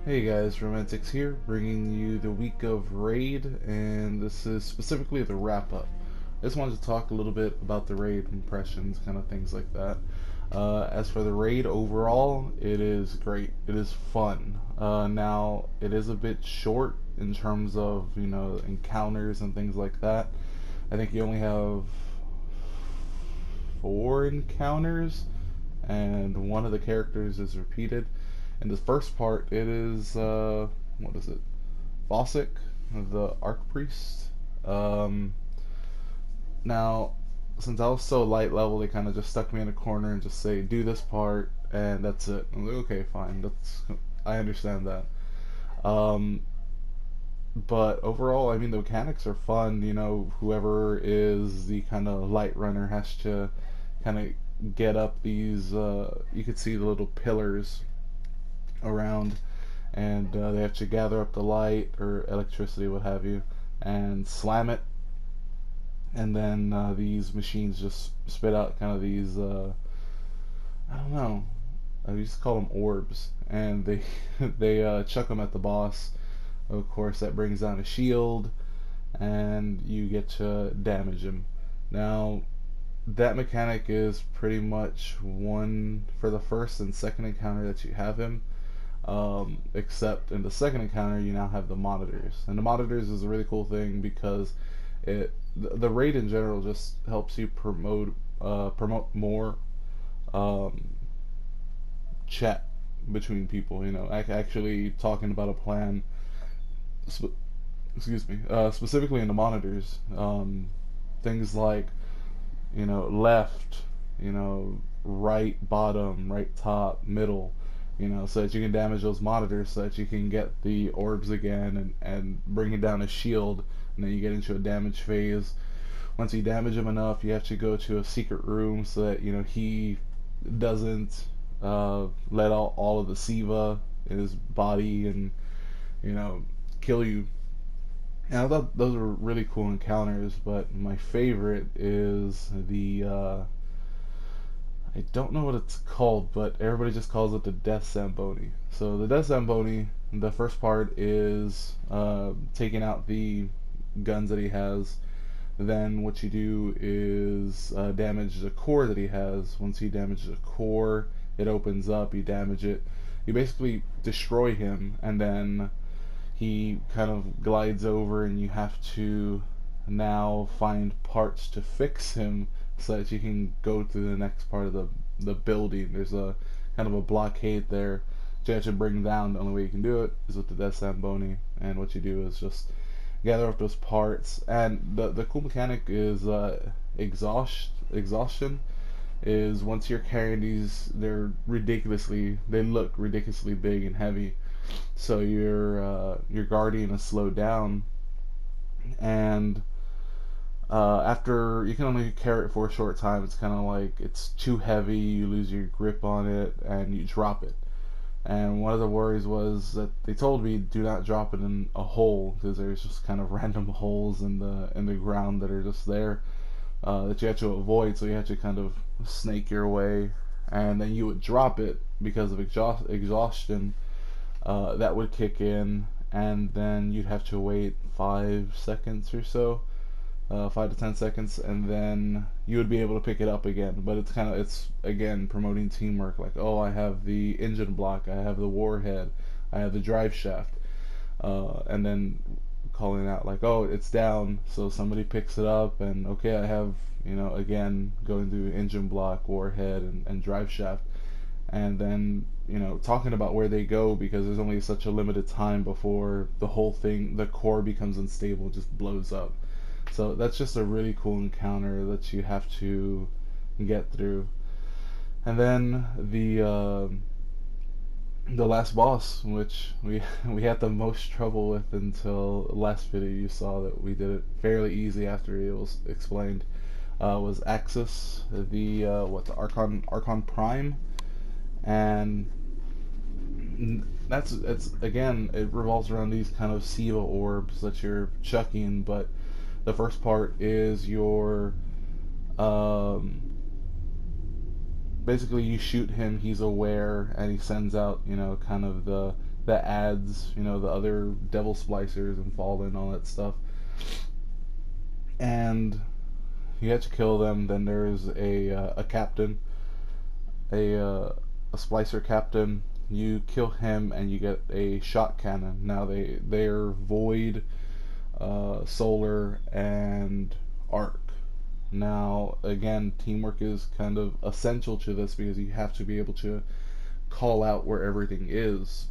Hey guys, Romantics here, bringing you the week of Raid, and this is specifically the wrap up. I just wanted to talk a little bit about the Raid impressions, kind of things like that. As for the Raid overall, it is great. It is fun. Now, it is a bit short in terms of, encounters and things like that. I think you only have 4 encounters, and one of the characters is repeated. In the first part, it is what is it? Fossick, the Archpriest. Um, Now, since I was so light level, they kind of just stuck me in a corner and just say, "Do this part," and that's it. I'm like, okay, fine. I understand that. Um, but overall, I mean, the mechanics are fun. Whoever is the kind of light runner has to kind of get up these. You could see the little pillars around, and they have to gather up the light or electricity, what have you, and slam it, and then these machines just spit out kind of these I don't know, I just call them orbs, and they they chuck them at the boss. Of course, that brings down a shield, and you get to damage him. Now, that mechanic is pretty much one for the first and second encounter that you have him. Except in the second encounter, you now have the monitors, and the monitors is a really cool thing because the raid in general just helps you promote more um, chat between people. Actually talking about a plan. Sp- Excuse me. Specifically in the monitors, things like left, right bottom, right top, middle, so that you can damage those monitors, so that you can get the orbs again and bring it down a shield, and then you get into a damage phase. Once you damage him enough, you have to go to a secret room so that he doesn't let out all of the SIVA in his body and you know kill you. And I thought those were really cool encounters, but my favorite is the I don't know what it's called, but everybody just calls it the Death Zamboni. So the Death Zamboni, the first part is taking out the guns that he has. Then what you do is damage the core that he has. Once you damage the core, it opens up. You damage it. You basically destroy him, and then he kind of glides over, and you have to now find parts to fix him so that you can go to the next part of the building. There's a kind of a blockade there that you have to bring down. The only way you can do it is with the Death Zamboni, and what you do is just gather up those parts. And the cool mechanic is exhaustion. Is once you're carrying these, they look ridiculously big and heavy, so your guardian is slowed down, and after you can only carry it for a short time. It's kind of like it's too heavy, you lose your grip on it, and you drop it. And one of the worries was that they told me do not drop it in a hole, because there's just kind of random holes in the ground that are just there, that you have to avoid. So you have to kind of snake your way, and then you would drop it because of exhaustion. That would kick in, and then you'd have to wait 5 seconds or so, 5 to 10 seconds, and then you would be able to pick it up again. But it's again promoting teamwork. Like, oh, I have the engine block, I have the warhead, I have the drive shaft, and then calling out like, oh, it's down, so somebody picks it up, and okay, I have again going through engine block, warhead, and drive shaft, and then talking about where they go, because there's only such a limited time before the whole thing, the core becomes unstable, just blows up. So that's just a really cool encounter that you have to get through. And then the last boss, which we had the most trouble with until last video you saw that we did it fairly easy after it was explained, was Axis, the Archon Prime, and it's again, it revolves around these kind of SIVA orbs that you're chucking. But the first part is your um, basically you shoot him, he's aware, and he sends out kind of the that adds, the other devil splicers and fall and all that stuff. And you have to kill them. Then there's a captain, a a splicer captain. You kill him and you get a shot cannon. Now they're void, solar, and arc. Now again, teamwork is kind of essential to this because you have to be able to call out where everything is.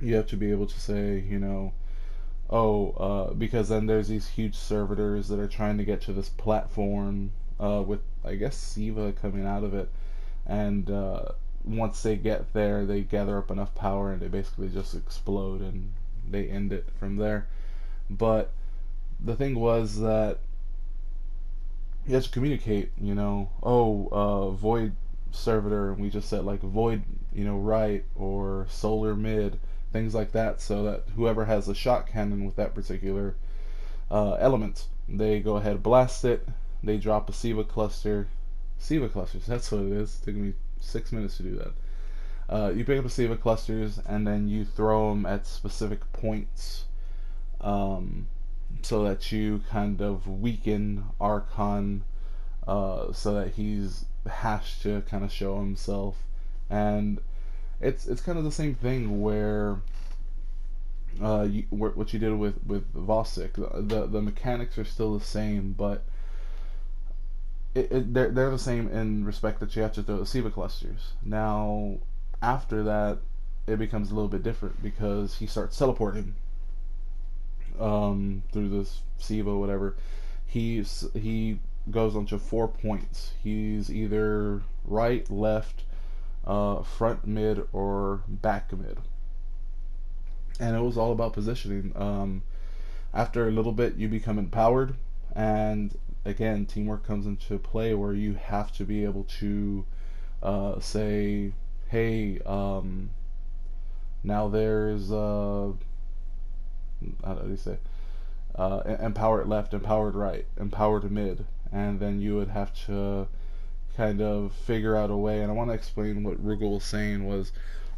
You have to be able to say, oh, because then there's these huge servitors that are trying to get to this platform with, I guess, Siva coming out of it. And once they get there, they gather up enough power and they basically just explode and they end it from there. But the thing was that you have to communicate, void servitor, and we just said like void, right, or solar mid, things like that, so that whoever has a shot cannon with that particular element, they go ahead, blast it, they drop a Siva clusters, that's what it is. It took me 6 minutes to do that. You pick up the Siva clusters and then you throw them at specific points, so that you kind of weaken Archon, so that he's has to kind of show himself. And it's kind of the same thing where what you did with Vosik. The mechanics are still the same, but they're the same in respect that you have to throw the Siva clusters. Now, after that, it becomes a little bit different because he starts teleporting through this Siva, whatever. He goes onto 4 points. He's either right, left, front mid, or back mid. And it was all about positioning. After a little bit, you become empowered, and again, teamwork comes into play where you have to be able to say, hey, now there's how do you say, empowered left, empowered right, empowered mid, and then you would have to kind of figure out a way. And I want to explain what Rugal was saying was,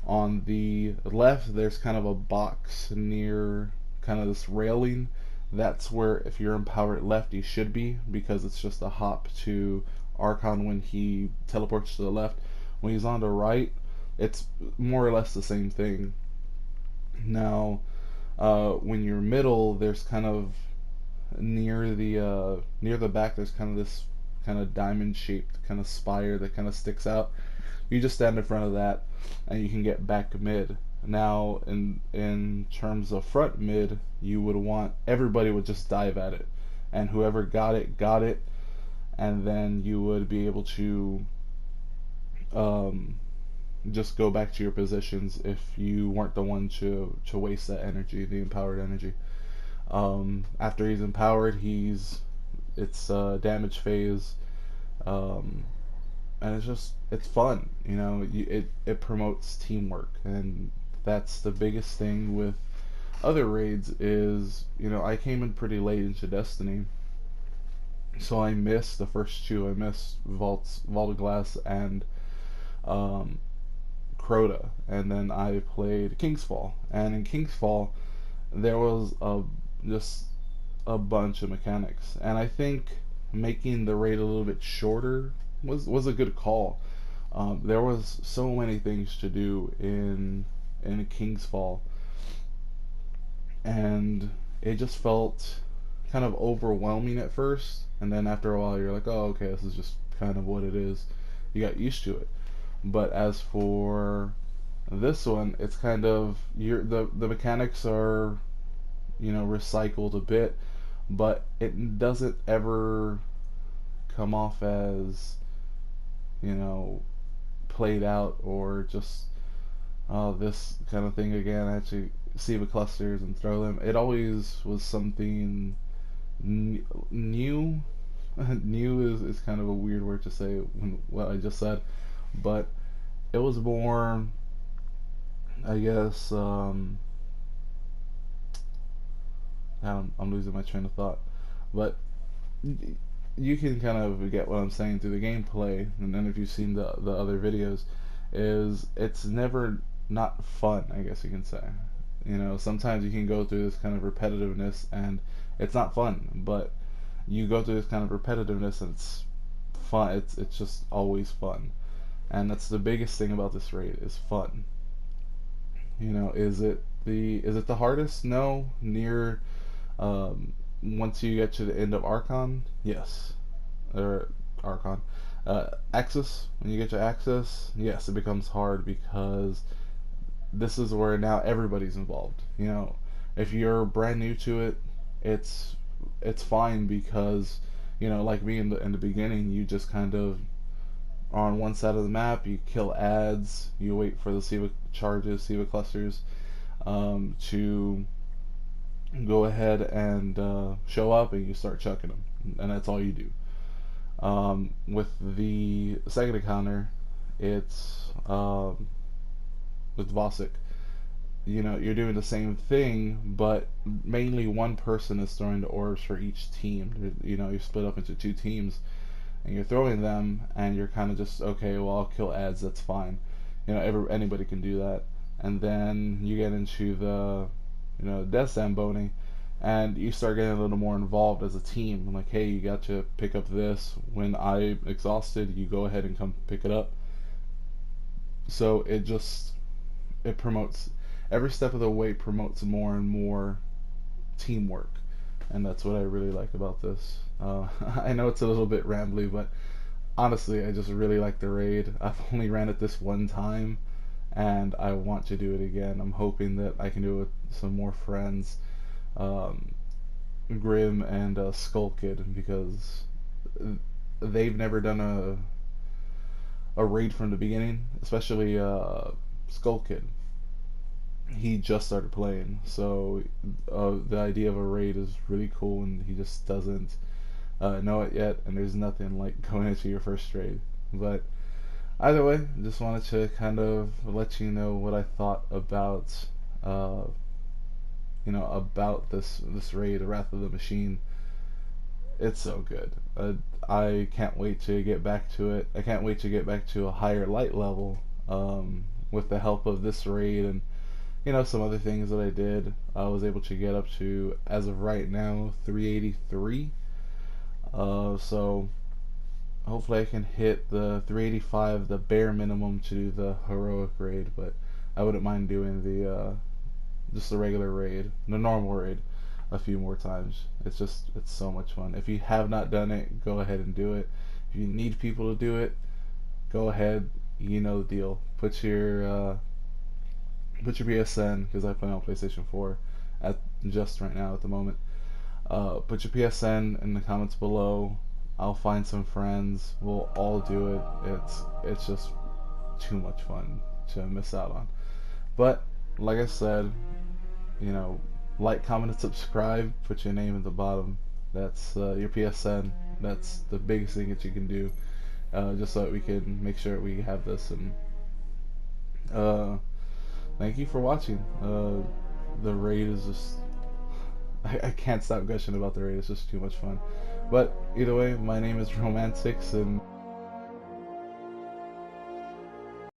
on the left there's kind of a box near kind of this railing. That's where, if you're empowered left, you should be, because it's just a hop to Archon when he teleports to the left. When he's on the right, it's more or less the same thing. Now, when you're middle, there's kind of near the back, there's kind of this kind of diamond shaped kind of spire that kind of sticks out. You just stand in front of that and you can get back mid. Now, in terms of front mid, you would want everybody would just dive at it, and whoever got it, and then you would be able to just go back to your positions if you weren't the one to waste that energy, the empowered energy. After he's empowered, it's damage phase, and it's fun. It promotes teamwork, and that's the biggest thing with other raids is, I came in pretty late into Destiny, so I missed the first two. I missed Vault of Glass and Crota, and then I played King's Fall. And in King's Fall, there was just a bunch of mechanics, and I think making the raid a little bit shorter was a good call. There was so many things to do in King's Fall, and it just felt kind of overwhelming at first, and then after a while you're like, oh, okay, this is just kind of what it is. You got used to it. But as for this one, it's kind of the mechanics are, recycled a bit, but it doesn't ever come off as, played out, or just, oh, this kind of thing again. I have to see the clusters and throw them. It always was something new. New is kind of a weird word to say when what I just said, but it was more, I guess, I'm losing my train of thought, but you can kind of get what I'm saying through the gameplay, and then if you've seen the other videos, is it's never not fun, I guess you can say. You know, sometimes you can go through this kind of repetitiveness and it's not fun, but you go through this kind of repetitiveness and it's fun. It's just always fun. And that's the biggest thing about this raid is fun. You know, is it the hardest? No. Near once you get to the end of Archon, yes. Or Archon. Axis, when you get to Axis, yes, it becomes hard because this is where now everybody's involved. You know, if you're brand new to it, it's it's fine because you know, like me in the beginning, you just kind of are on one side of the map, you kill ads, you wait for the SIVA charges, SIVA clusters, to go ahead and show up, and you start chucking them, and that's all you do. With the second encounter, it's with Vosic. You know, you're doing the same thing, but mainly one person is throwing the orbs for each team. You know, you're split up into two teams, and you're throwing them, and you're kind of just, okay, well, I'll kill ads, that's fine. You know, anybody can do that. And then you get into the, you know, Death Zamboni, and you start getting a little more involved as a team. Like, hey, you got to pick up this. When I'm exhausted, you go ahead and come pick it up. So it promotes, every step of the way promotes more and more teamwork, and that's what I really like about this. I know it's a little bit rambly, but honestly, I just really like the raid. I've only ran it this one time, and I want to do it again. I'm hoping that I can do it with some more friends, um, Grim and Skull Kid, because they've never done a raid from the beginning, especially Skull Kid. He just started playing, so the idea of a raid is really cool, and he just doesn't know it yet, and there's nothing like going into your first raid. But either way, just wanted to kind of let you know what I thought about uh, about this raid, Wrath of the Machine. It's so good. I can't wait to get back to it. I can't wait to get back to a higher light level, with the help of this raid and you know some other things that I did. I was able to get up to, as of right now, 383. So hopefully I can hit the 385, the bare minimum, to do the heroic raid. But I wouldn't mind doing the just the regular raid, the normal raid, a few more times. It's so much fun. If you have not done it, go ahead and do it. If you need people to do it, go ahead. You know the deal. Put your PSN, because I play on PlayStation 4 at just right now at the moment. Put your PSN in the comments below. I'll find some friends. We'll all do it. It's just too much fun to miss out on. But like I said, you know, like, comment, and subscribe. Put your name at the bottom. That's your PSN. That's the biggest thing that you can do, just so that we can make sure we have this. And thank you for watching. The raid is just, I can't stop gushing about the raid. It's just too much fun. But either way, my name is Romantics, and